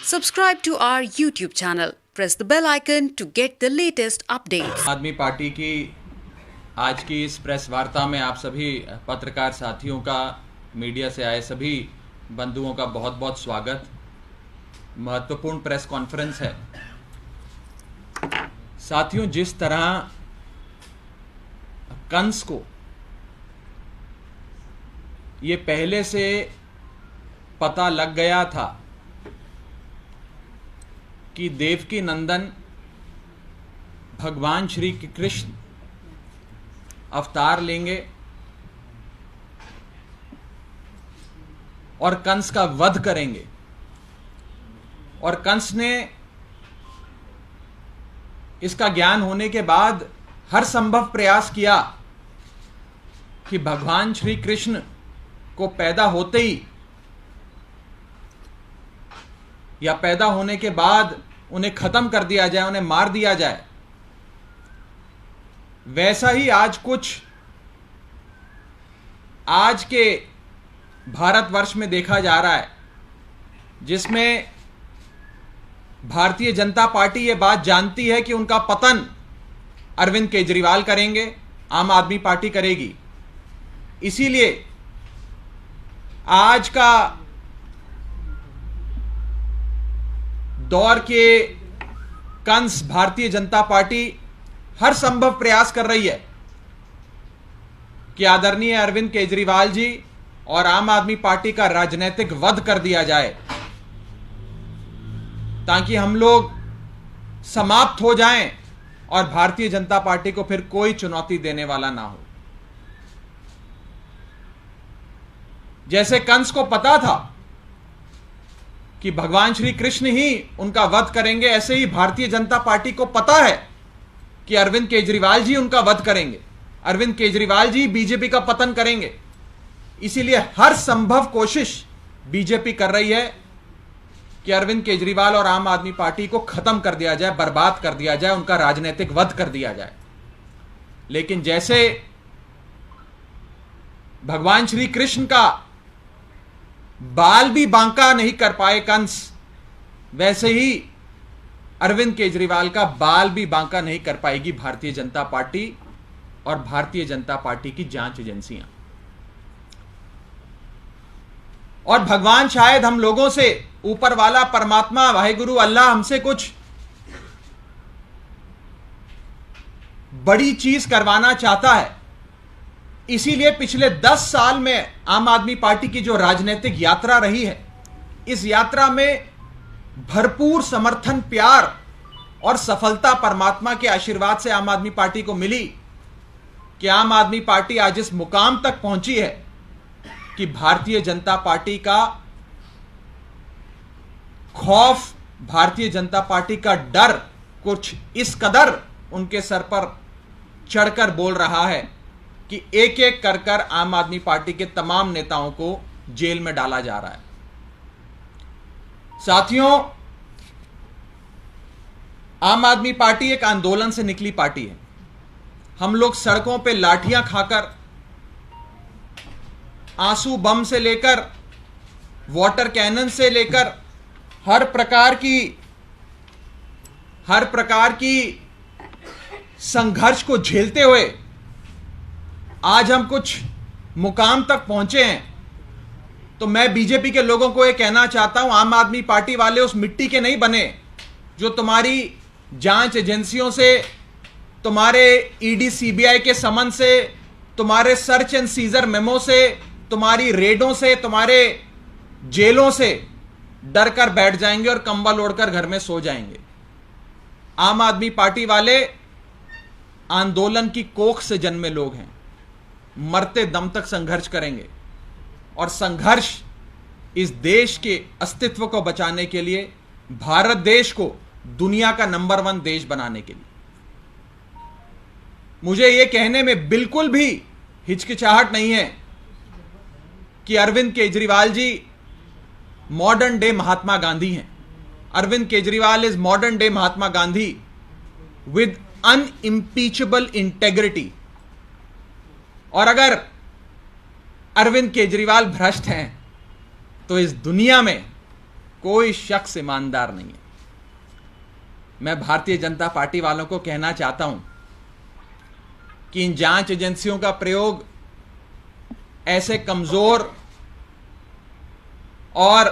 Subscribe to our YouTube channel. Press the bell icon to get the latest updates. आदमी party की आज की इस प्रेस वार्ता में आप सभी पत्रकार साथियों का, मीडिया से आए सभी बंधुओं का बहुत बहुत स्वागत। महत्वपूर्ण प्रेस कॉन्फ्रेंस है। साथियों, जिस तरह कंस को ये पहले से पता लग गया था कि देवकी नंदन भगवान श्री कृष्ण अवतार लेंगे और कंस का वध करेंगे, और कंस ने इसका ज्ञान होने के बाद हर संभव प्रयास किया कि भगवान श्री कृष्ण को पैदा होते ही या पैदा होने के बाद उन्हें खत्म कर दिया जाए, उन्हें मार दिया जाए। वैसा ही आज के भारतवर्ष में देखा जा रहा है, जिसमें भारतीय जनता पार्टी ये बात जानती है कि उनका पतन अरविंद केजरीवाल करेंगे, आम आदमी पार्टी करेगी। इसीलिए आज का दौर के कंस भारतीय जनता पार्टी हर संभव प्रयास कर रही है कि आदरणीय अरविंद केजरीवाल जी और आम आदमी पार्टी का राजनीतिक वध कर दिया जाए, ताकि हम लोग समाप्त हो जाएं और भारतीय जनता पार्टी को फिर कोई चुनौती देने वाला ना हो। जैसे कंस को पता था कि भगवान श्री कृष्ण ही उनका वध करेंगे, ऐसे ही भारतीय जनता पार्टी को पता है कि अरविंद केजरीवाल जी उनका वध करेंगे, अरविंद केजरीवाल जी बीजेपी का पतन करेंगे। इसीलिए हर संभव कोशिश बीजेपी कर रही है कि अरविंद केजरीवाल और आम आदमी पार्टी को खत्म कर दिया जाए, बर्बाद कर दिया जाए, उनका राजनीतिक वध कर दिया जाए। लेकिन जैसे भगवान श्री कृष्ण का बाल भी बांका नहीं कर पाए कंस, वैसे ही अरविंद केजरीवाल का बाल भी बांका नहीं कर पाएगी भारतीय जनता पार्टी और भारतीय जनता पार्टी की जांच एजेंसियां। और भगवान शायद हम लोगों से, ऊपर वाला परमात्मा वाहिगुरु अल्लाह हमसे कुछ बड़ी चीज करवाना चाहता है। इसीलिए पिछले 10 साल में आम आदमी पार्टी की जो राजनीतिक यात्रा रही है, इस यात्रा में भरपूर समर्थन, प्यार और सफलता परमात्मा के आशीर्वाद से आम आदमी पार्टी को मिली कि आम आदमी पार्टी आज इस मुकाम तक पहुंची है कि भारतीय जनता पार्टी का खौफ, भारतीय जनता पार्टी का डर कुछ इस कदर उनके सर पर चढ़कर बोल रहा है कि एक एक कर कर आम आदमी पार्टी के तमाम नेताओं को जेल में डाला जा रहा है। साथियों, आम आदमी पार्टी एक आंदोलन से निकली पार्टी है। हम लोग सड़कों पे लाठियां खाकर, आंसू बम से लेकर, वाटर कैनन से लेकर हर प्रकार की संघर्ष को झेलते हुए आज हम कुछ मुकाम तक पहुंचे हैं। तो मैं बीजेपी के लोगों को यह कहना चाहता हूं, आम आदमी पार्टी वाले उस मिट्टी के नहीं बने जो तुम्हारी जांच एजेंसियों से, तुम्हारे ईडी सीबीआई के समन से, तुम्हारे सर्च एंड सीजर मेमो से, तुम्हारी रेडों से, तुम्हारे जेलों से डर कर बैठ जाएंगे और कंबल ओढ़कर घर में सो जाएंगे। आम आदमी पार्टी वाले आंदोलन की कोख से जन्मे लोग हैं, मरते दम तक संघर्ष करेंगे, और संघर्ष इस देश के अस्तित्व को बचाने के लिए, भारत देश को दुनिया का नंबर 1 देश बनाने के लिए। मुझे यह कहने में बिल्कुल भी हिचकिचाहट नहीं है कि अरविंद केजरीवाल जी मॉडर्न डे महात्मा गांधी हैं। Arvind Kejriwal is modern day Mahatma Gandhi with unimpeachable integrity. और अगर अरविंद केजरीवाल भ्रष्ट हैं तो इस दुनिया में कोई शख्स ईमानदार नहीं है। मैं भारतीय जनता पार्टी वालों को कहना चाहता हूं कि इन जांच एजेंसियों का प्रयोग ऐसे कमजोर और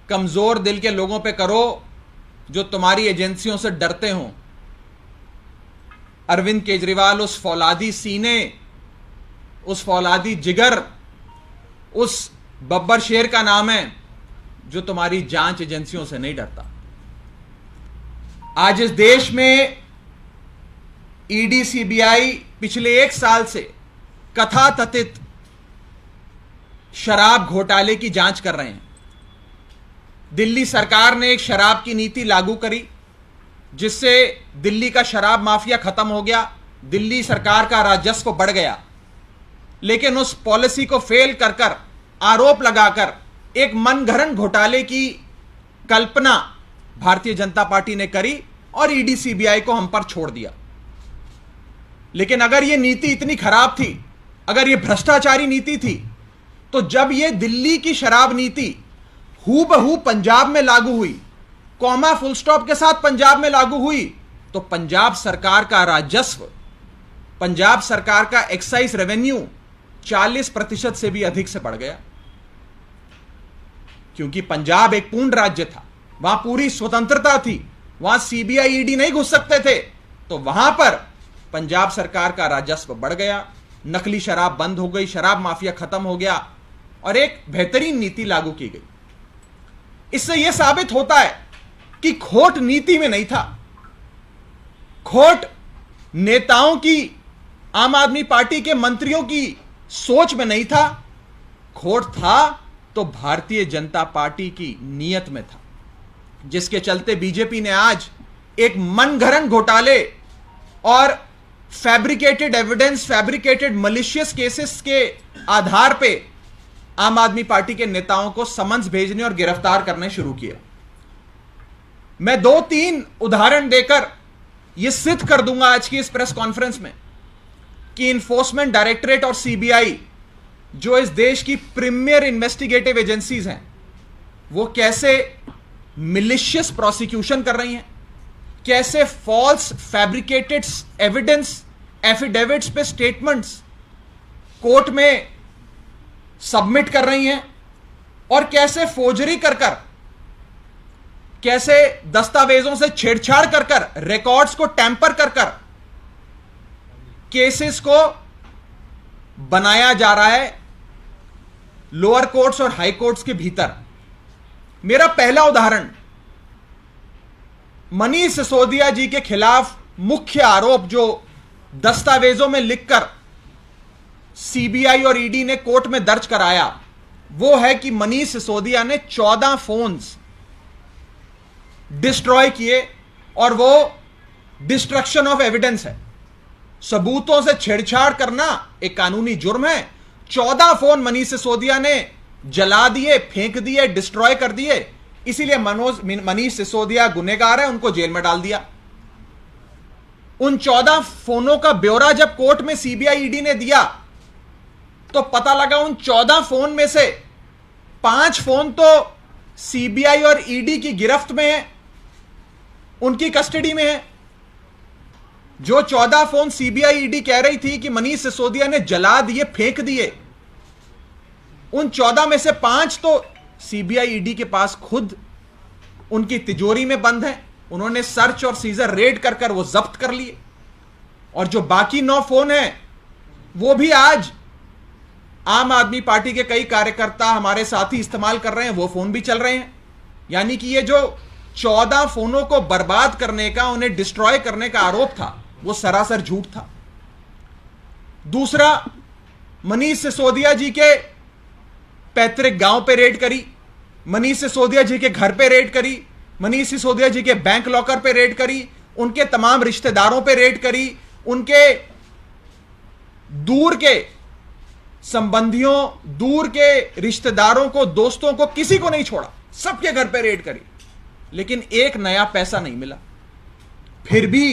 कमजोर दिल के लोगों पे करो जो तुम्हारी एजेंसियों से डरते हों। अरविंद केजरीवाल उस फौलादी सीने, उस फौलादी जिगर, उस बब्बर शेर का नाम है जो तुम्हारी जांच एजेंसियों से नहीं डरता। आज इस देश में ईडी सीबीआई पिछले 1 साल से कथाकथित शराब घोटाले की जांच कर रहे हैं। दिल्ली सरकार ने एक शराब की नीति लागू करी जिससे दिल्ली का शराब माफिया खत्म हो गया, दिल्ली सरकार का राजस्व बढ़ गया। लेकिन उस पॉलिसी को फेल कर कर, आरोप लगाकर एक मनगढ़ंत घोटाले की कल्पना भारतीय जनता पार्टी ने करी और ईडी सीबीआई को हम पर छोड़ दिया। लेकिन अगर यह नीति इतनी खराब थी, अगर यह भ्रष्टाचारी नीति थी, तो जब यह दिल्ली की शराब नीति हूबहू पंजाब में लागू हुई, कॉमा फुल स्टॉप के साथ पंजाब में लागू हुई, तो पंजाब सरकार का राजस्व, पंजाब सरकार का एक्साइज रेवेन्यू 40% से भी अधिक से बढ़ गया। क्योंकि पंजाब एक पूर्ण राज्य था, वहां पूरी स्वतंत्रता थी, वहां सीबीआई ईडी नहीं घुस सकते थे, तो वहां पर पंजाब सरकार का राजस्व बढ़ गया, नकली शराब बंद हो गई, शराब माफिया खत्म हो गया और एक बेहतरीन नीति लागू की गई। इससे यह साबित होता है कि खोट नीति में नहीं था, खोट नेताओं की, आम आदमी पार्टी के मंत्रियों की सोच में नहीं था, खोट था तो भारतीय जनता पार्टी की नीयत में था, जिसके चलते बीजेपी ने आज एक मनगढ़ंत घोटाले और fabricated evidence, fabricated malicious cases के आधार पे आम आदमी पार्टी के नेताओं को समन्स भेजने और गिरफ्तार करने शुरू किया। मैं 2-3 उदाहरण देकर यह सिद्ध कर दूंगा आज की इस प्रेस कॉन्फ्रेंस में कि इन्फोर्समेंट डायरेक्टरेट और सीबीआई, जो इस देश की प्रीमियर इन्वेस्टिगेटिव एजेंसीज हैं, वो कैसे मिलिशियस प्रोसिक्यूशन कर रही हैं, कैसे फॉल्स फैब्रिकेटेड एविडेंस, एफिडेविट्स पे स्टेटमेंट्स कोर्ट में सबमिट कर रही हैं और कैसे फोर्जरी कर कर, कैसे दस्तावेजों से छेड़छाड़ कर कर, रिकॉर्ड्स को टैंपर कर कर केसेस को बनाया जा रहा है लोअर कोर्ट्स और हाई कोर्ट्स के भीतर। मेरा पहला उदाहरण मनीष सिसोदिया जी के खिलाफ मुख्य आरोप जो दस्तावेजों में लिखकर सीबीआई और ईडी ने कोर्ट में दर्ज कराया, वो है कि मनीष सिसोदिया ने 14 फोन्स डिस्ट्रॉय किए और वो डिस्ट्रक्शन ऑफ एविडेंस है। सबूतों से छेड़छाड़ करना एक कानूनी जुर्म है। 14 फोन मनीष सिसोदिया ने जला दिए, फेंक दिए, डिस्ट्रॉय कर दिए, इसीलिए मनीष सिसोदिया गुनहगार है, उनको जेल में डाल दिया। उन 14 फोनों का ब्यौरा जब कोर्ट में सीबीआई ईडी ने दिया तो पता लगा उन 14 फोन में से 5 फोन तो सीबीआई और ईडी की गिरफ्त में है, उनकी कस्टडी में है। जो 14 फोन सीबीआई ईडी कह रही थी कि मनीष सिसोदिया ने जला दिए, फेंक दिए, उन 14 में से 5 तो सीबीआई ईडी के पास खुद उनकी तिजोरी में बंद है, उन्होंने सर्च और सीजर रेड कर कर वो जब्त कर लिए। और जो बाकी 9 फोन हैं वो भी आज आम आदमी पार्टी के कई कार्यकर्ता, हमारे साथी इस्तेमाल कर रहे हैं, वो फोन भी चल रहे हैं। यानी कि ये जो 14 फोनों को बर्बाद करने का, उन्हें डिस्ट्रॉय करने का आरोप था, वो सरासर झूठ था। दूसरा, मनीष सिसोदिया जी के पैतृक गांव पे रेड करी, मनीष सिसोदिया जी के घर पे रेड करी, मनीष सिसोदिया जी के बैंक लॉकर पे रेड करी, उनके तमाम रिश्तेदारों पे रेड करी, उनके दूर के संबंधियों, दूर के रिश्तेदारों को, दोस्तों को, किसी को नहीं छोड़ा, सबके घर पे रेड करी, लेकिन एक नया पैसा नहीं मिला। फिर भी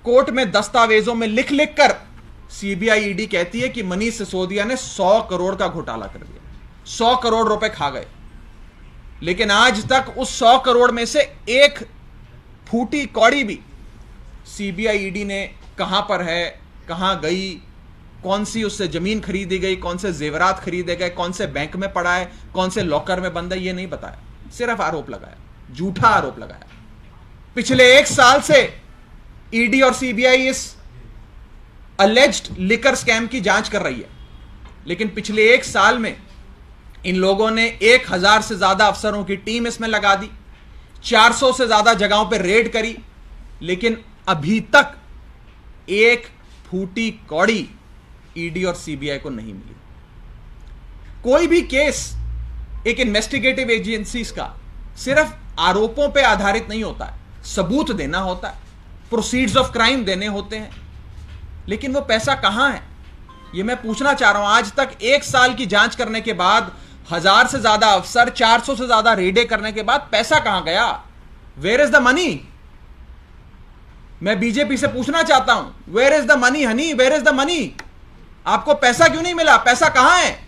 कोर्ट में दस्तावेजों में लिख लिख कर सीबीआई ईडी कहती है कि मनीष सिसोदिया ने 100 करोड़ का घोटाला कर दिया, 100 करोड़ रुपए खा गए। लेकिन आज तक उस 100 करोड़ में से एक फूटी कौड़ी भी सीबीआई ईडी ने कहां पर है, कहां गई, कौन सी उससे जमीन खरीदी गई, कौन से जेवरात खरीदे गए, कौन से बैंक में पड़ा है, कौन से लॉकर में बंद है, ये नहीं बताया। सिर्फ आरोप लगाया, झूठा आरोप लगाया। पिछले 1 साल से ईडी और सीबीआई इस अलेज्ड लिकर स्कैम की जांच कर रही है, लेकिन पिछले 1 साल में इन लोगों ने 1000 से ज्यादा अफसरों की टीम इसमें लगा दी, 400 से ज्यादा जगहों पर रेड करी, लेकिन अभी तक एक फूटी कौड़ी ईडी और सीबीआई को नहीं मिली। कोई भी केस एक इन्वेस्टिगेटिव एजेंसीज का सिर्फ आरोपों पे आधारित नहीं होता है, सबूत देना होता है, प्रोसीड्स ऑफ क्राइम देने होते हैं, लेकिन वो पैसा कहां है, ये मैं पूछना चाह रहा हूं। आज तक 1 साल की जांच करने के बाद, 1000 से ज्यादा अफसर, 400 से ज्यादा रेडे करने के बाद पैसा कहां गया? Where is the money? मैं बीजेपी से पूछना चाहता हूं, where is the money honey, where is the money? आपको पैसा क्यों नहीं मिला? पैसा कहां है?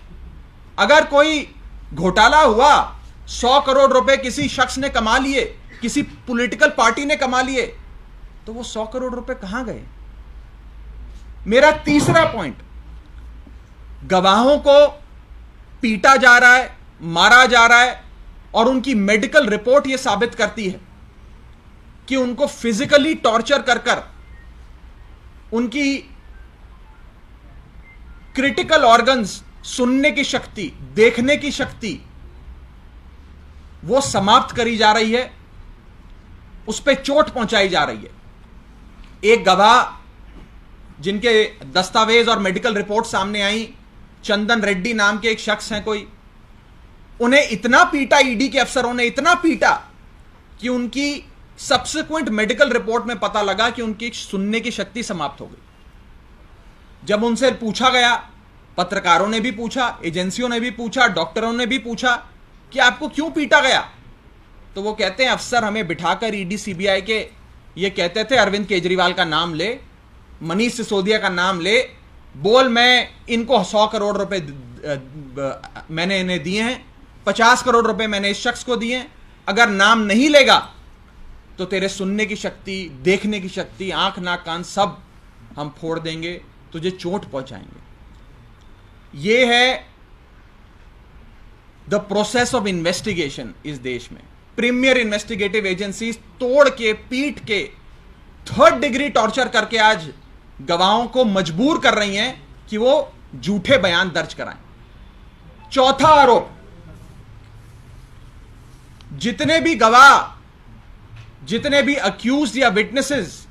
अगर कोई घोटाला हुआ, 100 करोड़ रुपए किसी शख्स ने कमा लिए, किसी पॉलिटिकल पार्टी ने कमा लिए, तो वो 100 करोड़ रुपए कहां गए? मेरा तीसरा पॉइंट, गवाहों को पीटा जा रहा है, मारा जा रहा है, और उनकी मेडिकल रिपोर्ट यह साबित करती है कि उनको फिजिकली टॉर्चर कर कर उनकी क्रिटिकल ऑर्गन्स, सुनने की शक्ति, देखने की शक्ति, वो समाप्त करी जा रही है, उस पर चोट पहुंचाई जा रही है। एक गवाह जिनके दस्तावेज और मेडिकल रिपोर्ट सामने आई, चंदन रेड्डी नाम के एक शख्स हैं कोई, उन्हें इतना पीटा, ईडी के अफसरों ने इतना पीटा कि उनकी सब्सिक्वेंट मेडिकल रिपोर्ट में पता लगा कि उनकी सुनने की शक्ति समाप्त हो गई। जब उनसे पूछा गया, पत्रकारों ने भी पूछा, एजेंसियों ने भी पूछा, डॉक्टरों ने भी पूछा कि आपको क्यों पीटा गया, तो वो कहते हैं अफसर हमें बिठाकर ईडी सीबीआई के ये कहते थे अरविंद केजरीवाल का नाम ले, मनीष सिसोदिया का नाम ले, बोल मैं इनको 100 करोड़ रुपए मैंने इन्हें दिए हैं, 50 करोड़ रुपए मैंने इस शख्स को दिए हैं, अगर नाम नहीं लेगा तो तेरे सुनने की शक्ति, देखने की शक्ति, आंख नाक कान सब हम फोड़ देंगे, तुझे चोट पहुंचाएंगे। यह है द प्रोसेस ऑफ इन्वेस्टिगेशन इस देश में। प्रीमियर इन्वेस्टिगेटिव एजेंसी तोड़ के, पीट के, 3rd डिग्री टॉर्चर करके आज गवाहों को मजबूर कर रही हैं कि वो झूठे बयान दर्ज कराएं। चौथा आरोप, जितने भी गवाह, जितने भी अक्यूज या विटनेसेस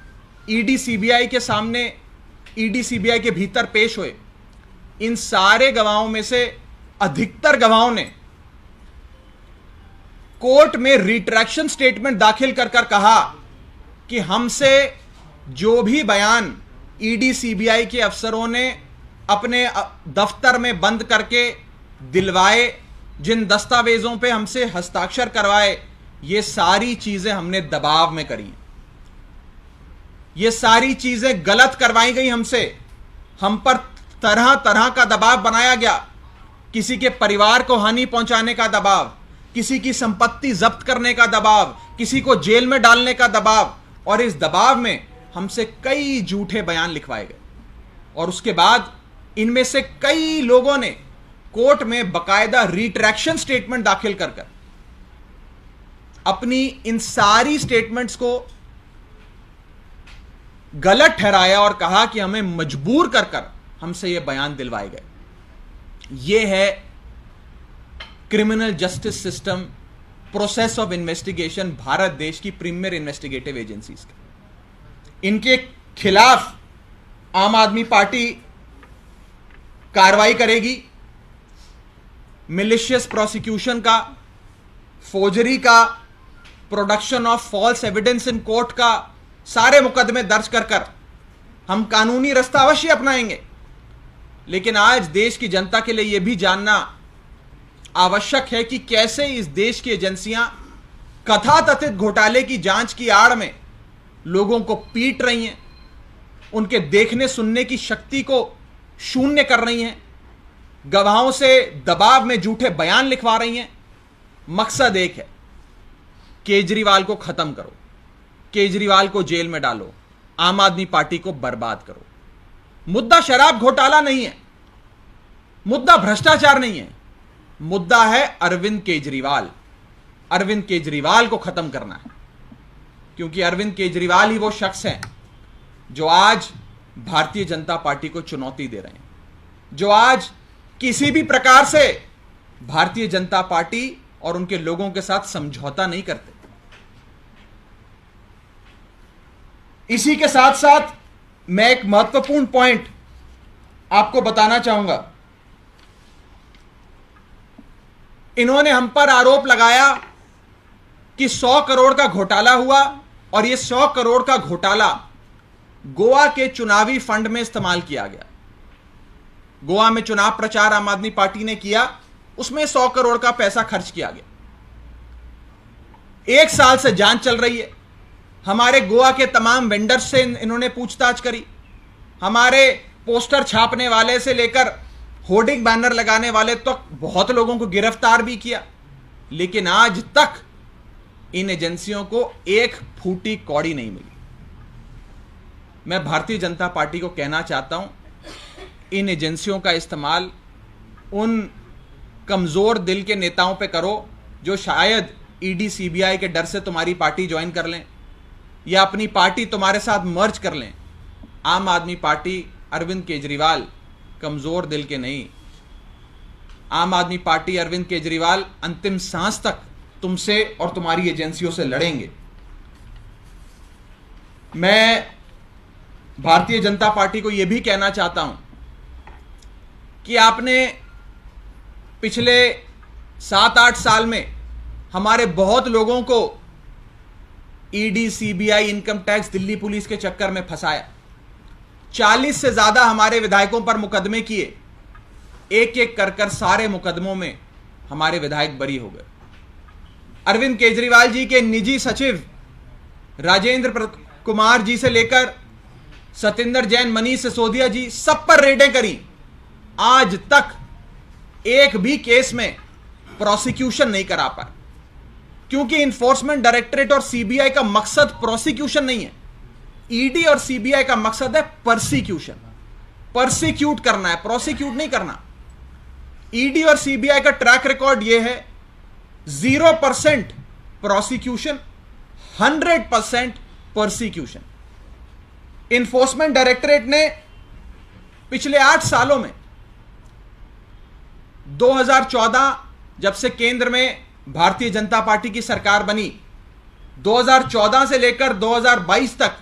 ईडी सीबीआई के सामने, ईडी सीबीआई के भीतर पेश हुए, इन सारे गवाहों में से अधिकतर गवाहों ने कोर्ट में रिट्रैक्शन स्टेटमेंट दाखिल कर कहा कि हमसे जो भी बयान ईडी सीबीआई के अफसरों ने अपने दफ्तर में बंद करके दिलवाए, जिन दस्तावेजों पे हमसे हस्ताक्षर करवाए, ये सारी चीजें हमने दबाव में करी, ये सारी चीजें गलत करवाई गई हमसे, हम पर तरह तरह का दबाव बनाया गया, किसी के परिवार को हानि पहुंचाने का दबाव, किसी की संपत्ति जब्त करने का दबाव, किसी को जेल में डालने का दबाव, और इस दबाव में हमसे कई झूठे बयान लिखवाए गए। और उसके बाद इनमें से कई लोगों ने कोर्ट में बकायदा रिट्रैक्शन स्टेटमेंट दाखिल कर अपनी इन सारी स्टेटमेंट्स को गलत ठहराया और कहा कि हमें मजबूर कर हमसे ये बयान दिलवाए गए। यह है criminal justice system, process of investigation Bharat देश की प्रीमियर इन्वेस्टिगेटिव एजेंसीज के। इनके खिलाफ आम आदमी पार्टी कार्रवाई करेगी। मिलिशियस प्रोसिक्यूशन का, फोर्जरी का, production of false evidence in court का सारे मुकदमे दर्ज कर हम कानूनी रास्ता अवश्य अपनाएंगे। लेकिन आज देश की जनता के लिए यह भी जानना आवश्यक है कि कैसे इस देश की एजेंसियां कथाकथित घोटाले की जांच की आड़ में लोगों को पीट रही हैं, उनके देखने सुनने की शक्ति को शून्य कर रही हैं, गवाहों से दबाव में झूठे बयान लिखवा रही हैं, मकसद एक है, केजरीवाल को खत्म करो, केजरीवाल को जेल में डालो, आम आदमी पार्टी को बर्बाद करो। मुद्दा शराब घोटाला नहीं है, मुद्दा भ्रष्टाचार नहीं है, मुद्दा है अरविंद केजरीवाल। अरविंद केजरीवाल को खत्म करना है, क्योंकि अरविंद केजरीवाल ही वो शख्स हैं जो आज भारतीय जनता पार्टी को चुनौती दे रहे हैं, जो आज किसी भी प्रकार से भारतीय जनता पार्टी और उनके लोगों के साथ समझौता नहीं करते। इसी के साथ साथ मैं एक महत्वपूर्ण पॉइंट आपको बताना चाहूंगा। इन्होंने हम पर आरोप लगाया कि 100 करोड़ का घोटाला हुआ और यह 100 करोड़ का घोटाला गोवा के चुनावी फंड में इस्तेमाल किया गया। गोवा में चुनाव प्रचार आम आदमी पार्टी ने किया, उसमें 100 करोड़ का पैसा खर्च किया गया। 1 साल से जांच चल रही है। हमारे गोवा के तमाम वेंडर्स से इन्होंने पूछताछ करी, हमारे पोस्टर छापने वाले से लेकर होर्डिंग बैनर लगाने वाले तक बहुत लोगों को गिरफ्तार भी किया, लेकिन आज तक इन एजेंसियों को एक फूटी कौड़ी नहीं मिली। मैं भारतीय जनता पार्टी को कहना चाहता हूं, इन एजेंसियों का इस्तेमाल उन कमजोर दिल के नेताओं पे करो जो शायद ईडी सीबीआई के डर से तुम्हारी पार्टी ज्वाइन कर लें या अपनी पार्टी तुम्हारे साथ मर्ज कर लें। आम आदमी पार्टी, अरविंद केजरीवाल कमजोर दिल के नहीं। आम आदमी पार्टी, अरविंद केजरीवाल अंतिम सांस तक तुमसे और तुम्हारी एजेंसियों से लड़ेंगे। मैं भारतीय जनता पार्टी को यह भी कहना चाहता हूं कि आपने पिछले 7-8 साल में हमारे बहुत लोगों को ED, CBI, income tax, Delhi police के चक्कर में फंसाया। 40 से ज्यादा हमारे विधायकों पर मुकदमे किए। एक एक कर सारे मुकदमों में हमारे विधायक बरी हो गए। अरविंद केजरीवाल जी के निजी सचिव राजेंद्र कुमार जी से लेकर सतेंद्र जैन, मनीष सिसोदिया जी, सब पर रेडें करी। आज तक एक भी केस में प्रोसिक्यूशन नहीं करा पाए, क्योंकि इन्फोर्समेंट डायरेक्टरेट और सीबीआई का मकसद प्रोसिक्यूशन नहीं है। ईडी और सीबीआई का मकसद है परसिक्यूशन, परसिक्यूट करना है, प्रोसिक्यूट नहीं करना। ईडी और सीबीआई का ट्रैक रिकॉर्ड यह है 0% प्रोसिक्यूशन, 100% परसिक्यूशन। इन्फोर्समेंट डायरेक्टरेट ने पिछले 8 सालों में 2014 जब से केंद्र में भारतीय जनता पार्टी की सरकार बनी, 2014 से लेकर 2022 तक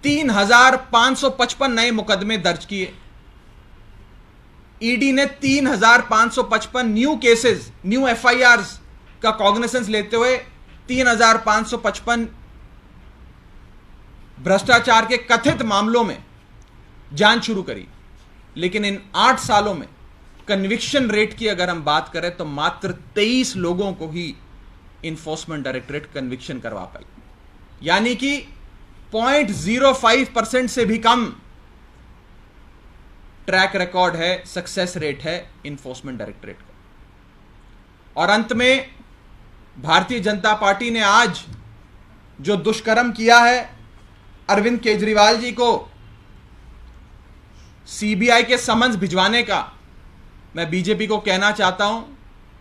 3,555 नए मुकदमे दर्ज किए। ईडी ने 3,555 न्यू केसेस, न्यू एफआईआर्स का कॉग्निसेंस लेते हुए 3,555 भ्रष्टाचार के कथित मामलों में जांच शुरू करी। लेकिन इन 8 सालों में कन्विक्शन रेट की अगर हम बात करें तो मात्र 23 लोगों को ही इन्फोर्समेंट डायरेक्टरेट कन्विक्शन करवा पाई, यानी कि 0.05% से भी कम ट्रैक रिकॉर्ड है, सक्सेस रेट है इन्फोर्समेंट डायरेक्टरेट का। और अंत में भारतीय जनता पार्टी ने आज जो दुष्कर्म किया है, अरविंद केजरीवाल जी को सीबीआई के समन्स भिजवाने का, मैं बीजेपी को कहना चाहता हूं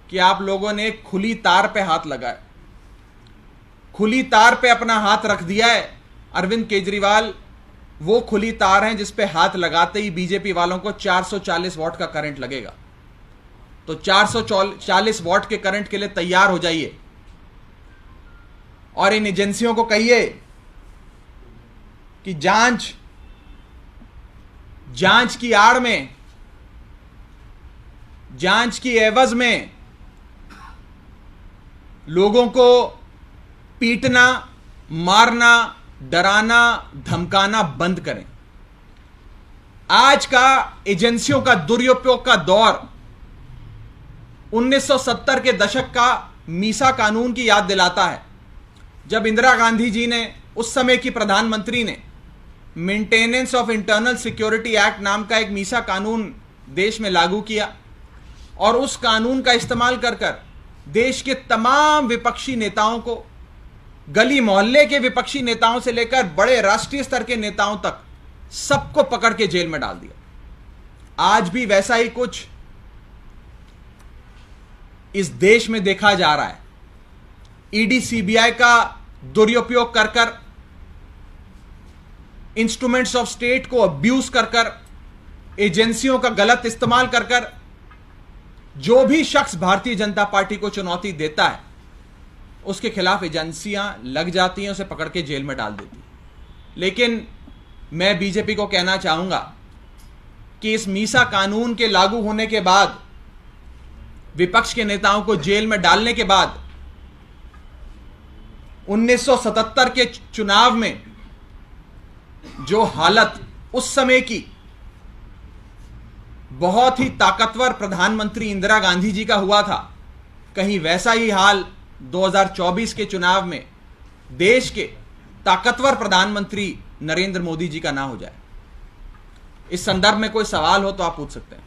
कि आप लोगों ने खुली तार पे हाथ लगाया, खुली तार पे अपना हाथ रख दिया है। अरविंद केजरीवाल वो खुली तार हैं जिस पे हाथ लगाते ही बीजेपी वालों को 440 वॉट का करंट लगेगा। तो 440 वॉट के करंट के लिए तैयार हो जाइए और इन एजेंसियों को कहिए कि जांच की आड़ में, जांच की एवज में लोगों को पीटना, मारना, डराना, धमकाना बंद करें। आज का एजेंसियों का दुरुपयोग का दौर 1970 के दशक का मीसा कानून की याद दिलाता है, जब इंदिरा गांधी जी ने, उस समय की प्रधानमंत्री ने, maintenance of internal security act नाम का एक मीसा कानून देश में लागू किया। और उस कानून का इस्तेमाल कर कर देश के तमाम विपक्षी नेताओं को, गली मोहल्ले के विपक्षी नेताओं से लेकर बड़े राष्ट्रीय स्तर के नेताओं तक, सबको पकड़ के जेल में डाल दिया। आज भी वैसा ही कुछ इस देश में देखा जा रहा है। ईडी सीबीआई का दुरुपयोग कर कर, इंस्ट्रूमेंट्स ऑफ स्टेट को अब्यूज कर कर, एजेंसियों का गलत इस्तेमाल कर कर, जो भी शख्स भारतीय जनता पार्टी को चुनौती देता है उसके खिलाफ एजेंसियां लग जाती हैं, उसे पकड़ के जेल में डाल देती हैं। लेकिन मैं बीजेपी को कहना चाहूंगा कि इस मीसा कानून के लागू होने के बाद, विपक्ष के नेताओं को जेल में डालने के बाद, 1977 के चुनाव में जो हालत उस समय की बहुत ही ताकतवर प्रधानमंत्री इंदिरा गांधी जी का हुआ था, कहीं वैसा ही हाल 2024 के चुनाव में देश के ताकतवर प्रधानमंत्री नरेंद्र मोदी जी का ना हो जाए। इस संदर्भ में कोई सवाल हो तो आप पूछ सकते हैं।